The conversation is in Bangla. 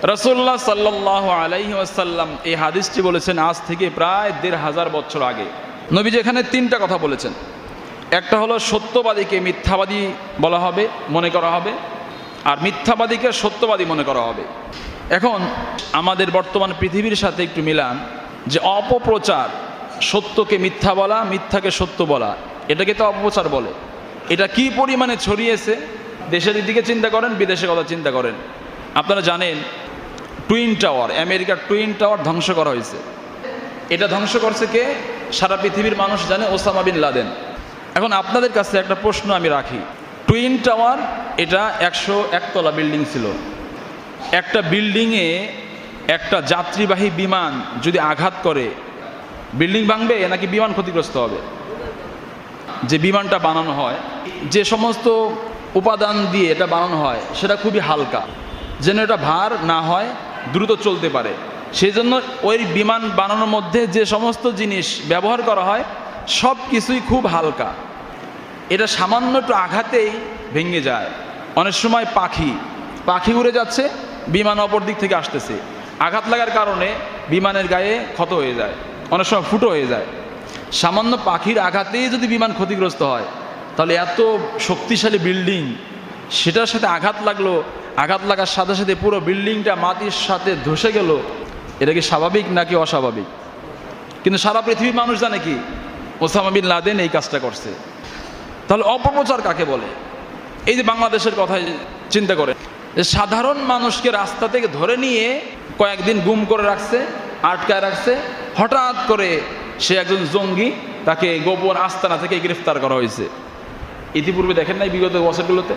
রাসূলুল্লাহ সাল্লাল্লাহু আলাইহি ওয়াসাল্লাম এই হাদিসটি বলেছেন আজ থেকে প্রায় ১৫০০ বছর আগে। নবীজি এখানে তিনটা কথা বলেছেন। একটা হলো সত্যবাদীকে মিথ্যাবাদী বলা হবে, মনে করা হবে, আর মিথ্যাবাদীকে সত্যবাদী মনে করা হবে। এখন আমাদের বর্তমান পৃথিবীর সাথে একটু মিলান যে অপপ্রচার, সত্যকে মিথ্যা বলা, মিথ্যাকে সত্য বলা, এটাকে তো অপপ্রচার বলে। এটা কি পরিমাণে ছড়িয়েছে, দেশের দিকে চিন্তা করেন, বিদেশের কথা চিন্তা করেন। আপনারা জানেন টুইন টাওয়ার, আমেরিকার টুইন টাওয়ার ধ্বংস করা হয়েছে। এটা ধ্বংস করছে কে? সারা পৃথিবীর মানুষ জানে, ওসামা বিন লাদেন। এখন আপনাদের কাছে একটা প্রশ্ন আমি রাখি, টুইন টাওয়ার এটা ১০১ তলা বিল্ডিং ছিল। একটা বিল্ডিংয়ে একটা যাত্রীবাহী বিমান যদি আঘাত করে, বিল্ডিং ভাঙবে নাকি বিমান ক্ষতিগ্রস্ত হবে? যে বিমানটা বানানো হয়, যে সমস্ত উপাদান দিয়ে এটা বানানো হয় সেটা খুবই হালকা, যেন এটা ভার না হয়, দ্রুত চলতে পারে। সেই জন্য ওই বিমান বানানোর মধ্যে যে সমস্ত জিনিস ব্যবহার করা হয় সব কিছুই খুব হালকা। এটা সামান্য একটু আঘাতেই ভেঙে যায়। অনেক সময় পাখি উড়ে যাচ্ছে, বিমান অপর দিক থেকে আসতেছে, আঘাত লাগার কারণে বিমানের গায়ে ক্ষত হয়ে যায়, অনেক সময় ফুটো হয়ে যায়। সামান্য পাখির আঘাতেই যদি বিমান ক্ষতিগ্রস্ত হয়, তাহলে এত শক্তিশালী বিল্ডিং, সেটার সাথে আঘাত লাগলো, আঘাত লাগার সাথে সাথে পুরো বিল্ডিংটা মাটির সাথে ধসে গেল, এটা কি স্বাভাবিক নাকি অস্বাভাবিক? কিন্তু সারা পৃথিবীর মানুষ জানে কি ওসামা বিন লাদেন এই কাজটা করছে। তাহলে অপপ্রচার কাকে বলে? এই যে বাংলাদেশের কথাই চিন্তা করে, যে সাধারণ মানুষকে রাস্তা থেকে ধরে নিয়ে কয়েকদিন গুম করে রাখছে, আটকায় রাখছে, হঠাৎ করে সে একজন জঙ্গি, তাকে গোপন আস্তানা থেকে গ্রেফতার করা হয়েছে। ইতিপূর্বে দেখেন নাই বিগত বছরগুলোতে?